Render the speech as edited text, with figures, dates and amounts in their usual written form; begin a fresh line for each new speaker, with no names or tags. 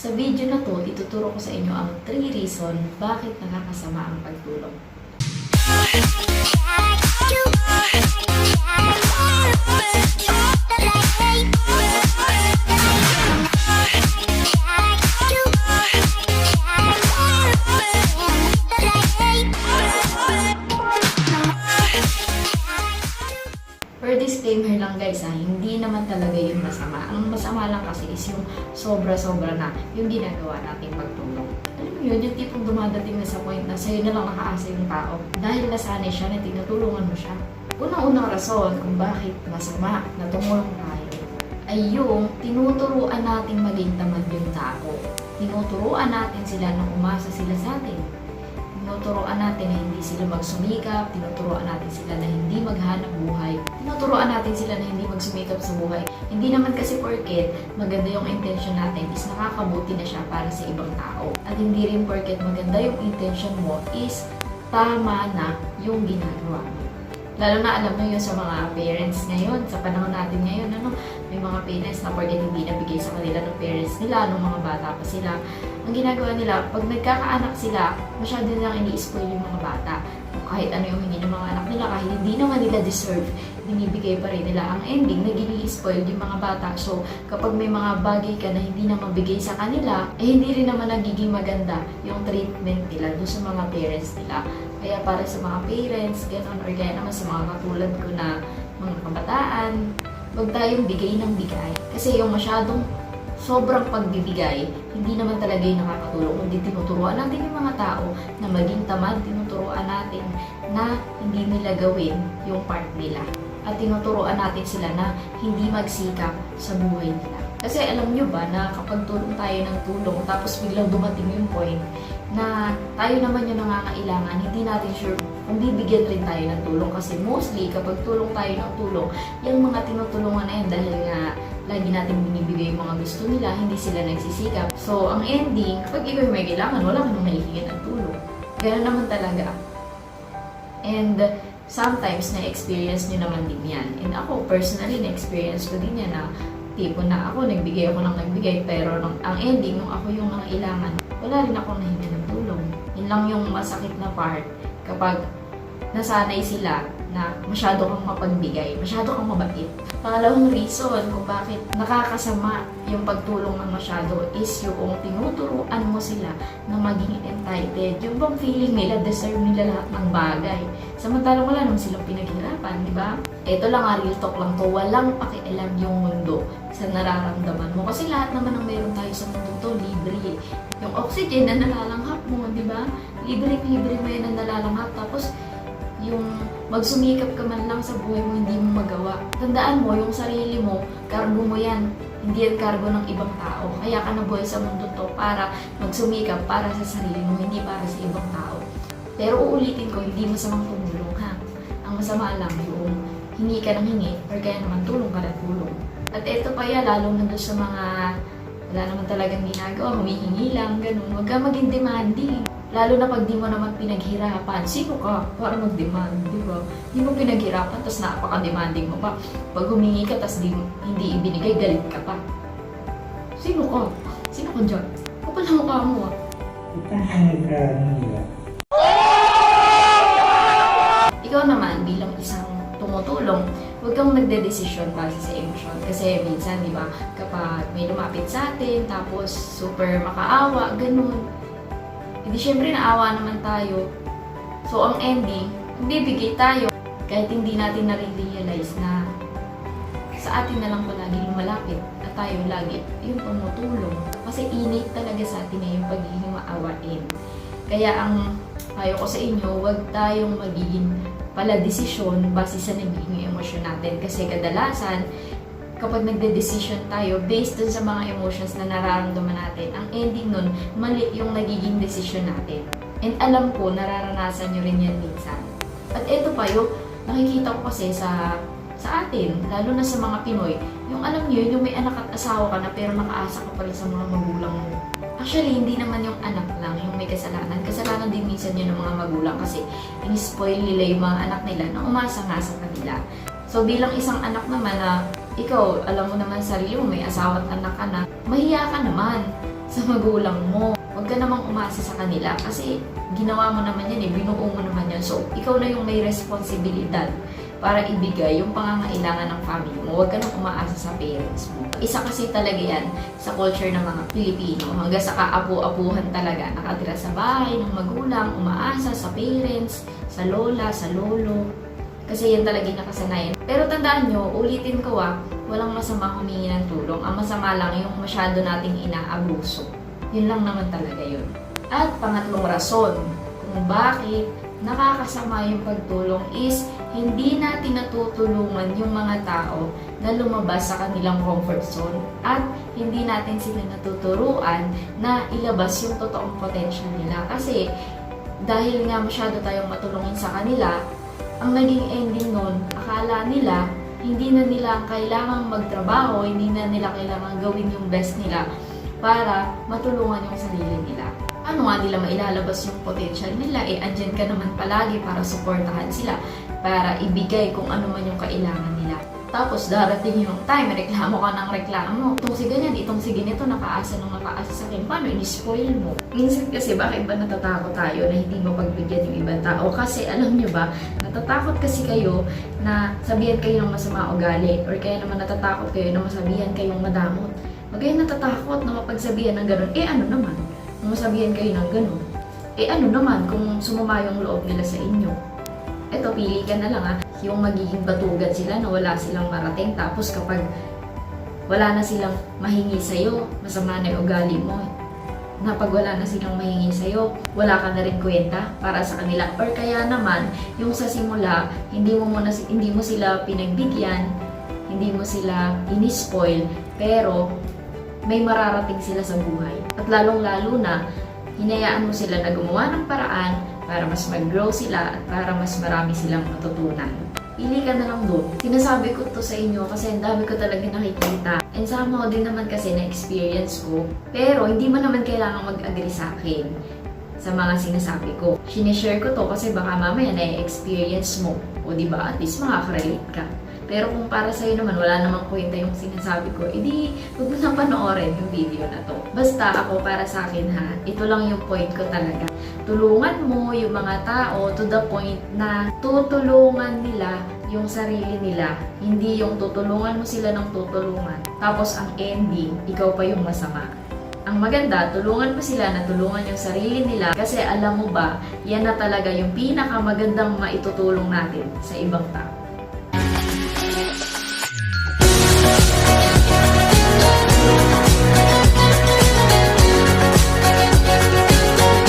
Sa video na to, ituturo ko sa inyo ang 3 reason bakit nakakasama ang pagtulog. For disclaimer lang guys hindi naman talaga yung masama. Ang masama lang kasi is yung sobra-sobra na yung ginagawa nating pagtulog. Alam mo yun, yung tipong dumadating na sa point na sa'yo na lang nakaasa yung tao dahil nasanay siya na tinutulungan mo siya. Unang-unang rason kung bakit masama na tumulong tayo ay yung tinuturuan natin maging tamad yung tao. Tinuturuan natin sila na umasa sila sa atin. Tinuturoan natin na hindi sila magsumikap, tinuturoan natin sila na hindi maghanap buhay, tinuturoan natin sila na hindi magsumikap sa buhay. Hindi naman kasi porket maganda yung intention natin is nakakabuti na siya para sa ibang tao. At hindi rin porket maganda yung intention mo is tama na yung ginagawa mo. Lalo na alam mo yun sa mga parents ngayon, sa panahon natin ngayon, may mga parents na porket hindi nabigay sa kanila ng parents nila, nung mga bata pa sila. Ang ginagawa nila, pag nagkakaanak sila, masyado nilang ini-spoil yung mga bata. Kahit ano yung hindi ng mga anak nila, kahit hindi naman nila deserve, binibigay pa rin nila. Ang ending, nagiging spoiled yung mga bata. So, kapag may mga bagay ka na hindi na mabigay sa kanila, hindi rin naman nagiging maganda yung treatment nila doon sa mga parents nila. Kaya para sa mga parents, gano'n, or kaya naman sa mga katulad ko na mga kabataan, huwag tayong bigay ng bigay. Kasi yung masyadong sobrang pagbibigay, hindi naman talaga yung nakakatulong. Kundi tinuturuan natin yung mga tao na maging tamad, tinuturuan natin na hindi nila gawin yung part nila. At tinuturuan natin sila na hindi magsikap sa buhay nila. Kasi alam nyo ba na kapag tulong tayo ng tulong, tapos biglang dumating yung point na tayo naman yung nangangailangan, hindi natin sure kung bibigyan rin tayo ng tulong. Kasi mostly, kapag tulong tayo ng tulong, yung mga tinutulungan na yun dahil nga lagi natin binibigay yung mga gusto nila, hindi sila nagsisikap. So, ang ending, kapag ikaw may kailangan, wala ka nang mahihingi ng tulong. Ganun naman talaga. And sometimes, na-experience nyo naman din yan. And ako, personally, na-experience ko din yan na tipo na ako, nagbigay ako ng nagbigay, pero ang ending, nung ako yung nangailangan, wala rin akong nahingi ng tulong. Yun lang yung masakit na part kapag nasanay sila na masyado kang mapagbigay, masyado kang mabait. Pangalawang reason kung bakit nakakasama yung pagtulong ng masyado is yung tinuturuan mo sila na maging entitled. Yung bang feeling nila, deserve nila lahat ng bagay. Samantalang wala naman silang pinaghirapan, di ba? Ito lang, real talk lang to. Walang pakialam yung mundo sa nararamdaman mo. Kasi lahat naman ng meron tayo sa mundo to, libre. Yung oxygen na nalalanghap mo, di ba? Libre mo yan na nalalanghap. Tapos, yung magsumikap ka man lang sa buhay mo, hindi mo magawa. Tandaan mo, yung sarili mo, cargo mo yan. Hindi yan cargo ng ibang tao. Kaya ka nabuhay sa mundo to para magsumikap para sa sarili mo, hindi para sa ibang tao. Pero uulitin ko, hindi masamang tumulong ha. Ang masama lang yung hingi ka ng hingi or kaya naman tulong ka ng tulong. At eto pa yan, lalo na doon sa mga wala naman talagang ginagawa, humihingi lang, ganun. Huwag ka maging demanding. Lalo na pag di mo naman pinaghirapan, sino ka para mag-demand, di ba? Di mo pinaghirapan, tapos napaka-demanding mo pa. Pag humingi ka, tapos hindi ibinigay, galit ka pa. Sino ka? Sino ka dyan? Kapal na mukha mo Ikaw naman, bilang isang tumutulong, huwag kang nagde-desisyon base sa emosyon. Kasi minsan, di ba, kapag may lumapit sa atin, tapos super makaawa, ganun. Hindi syempre naawa naman tayo. So, ang ending, bibigay tayo kahit hindi natin na-realize na sa atin na lang palagi lumalapit at tayo lagi yung tumutulong. Kasi innate talaga sa atin na yung pagiging maawain. Kaya ang payo ko sa inyo, huwag tayong magiging pala-desisyon base sa nagiging emosyon natin. Kasi kadalasan, kapag nagde-decision tayo based dun sa mga emotions na nararamdaman natin, ang ending nun, mali yung nagiging decision natin. And alam ko, nararanasan nyo rin yan minsan. At eto pa, yung nakikita ko kasi sa atin, lalo na sa mga Pinoy, yung alam nyo, yung may anak at asawa ka na pero nakaasa ka pa rin sa mga magulang mo. Actually, hindi naman yung anak lang yung may kasalanan. Kasalanan din minsan yun ng mga magulang kasi in-spoil nila yung mga anak nila na umasa nga sa kanila. So, bilang isang anak naman na ikaw, alam mo naman sa sarili mo, may asawa at anak ka na, mahiya ka naman sa magulang mo. Huwag ka namang umasa sa kanila kasi ginawa mo naman yan binuo mo naman yan. So, ikaw na yung may responsibilidad para ibigay yung pangangailangan ng family mo. Huwag ka nang umaasa sa parents mo. Isa kasi talaga yan sa culture ng mga Pilipino. Hanggang sa kaapu-apuhan talaga. Nakatira sa bahay ng magulang, umaasa sa parents, sa lola, sa lolo. Kasi yan talaga yung nakasanayan. Pero tandaan nyo, ulitin ko walang masama humingi ng tulong. Ang masama lang yung masyado nating inaabuso. Yun lang naman talaga yun. At pangatlong rason kung bakit nakakasama yung pagtulong is hindi natin natutulungan yung mga tao na lumabas sa kanilang comfort zone at hindi natin sila natuturuan na ilabas yung totoong potential nila. Kasi dahil nga masyado tayong matulungin sa kanila, ang naging ending nun, akala nila hindi na nila kailangang magtrabaho, hindi na nila kailangang gawin yung best nila para matulungan yung sarili nila. Ano nga nila mailalabas yung potential nila? Andyan ka naman palagi para suportahan sila, para ibigay kung ano man yung kailangan nila. Tapos darating yung time, reklamo ka ng reklamo. Itong si ganyan, itong si ganito, nakaasa sa akin. Paano? Ini-spoil mo. Minsan kasi bakit ba natatakot tayo na hindi mo pagbigyan yung ibang tao? Kasi alam nyo ba, natatakot kasi kayo na sabihan kayo ng masama ugali or kaya naman natatakot kayo na masabihan kayong madamot. Huwag kayo natatakot na mapagsabihan ng gano'n. Ano naman? Kung masabihan kayo ng gano'n. Ano naman kung sumama yung loob nila sa inyo? Eto, pili ka na lang yung magiging batugan sila na wala silang marating. Tapos kapag wala na silang mahingi sa'yo, masama na yung ugali mo. Na pag wala na silang mahingi sa'yo, wala ka na rin kwenta para sa kanila. Or kaya naman, yung sa simula, hindi mo sila pinagbigyan, hindi mo sila inispoil, pero may mararating sila sa buhay. At lalong-lalo na, hinayaan mo sila na gumawa ng paraan para mas mag-grow sila at para mas marami silang matutunan. Pili ka na lang doon. Sinasabi ko to sa inyo kasi ang dami ko talaga nakikita. And somehow din naman kasi na-experience ko. Pero hindi mo naman kailangan mag-agree sa akin sa mga sinasabi ko. Sinishare ko to kasi baka mamaya na-experience mo. O diba, at least makaka-relate ka. Pero kung para sa'yo naman, wala namang kwenta yung sinasabi ko, edi huwag mo nang panoorin yung video na to. Basta ako, para sa akin ito lang yung point ko talaga. Tulungan mo yung mga tao to the point na tutulungan nila yung sarili nila. Hindi yung tutulungan mo sila ng tutulungan. Tapos ang ending, ikaw pa yung masama. Ang maganda, tulungan mo sila na tulungan yung sarili nila kasi alam mo ba, yan na talaga yung pinakamagandang maitutulong natin sa ibang tao.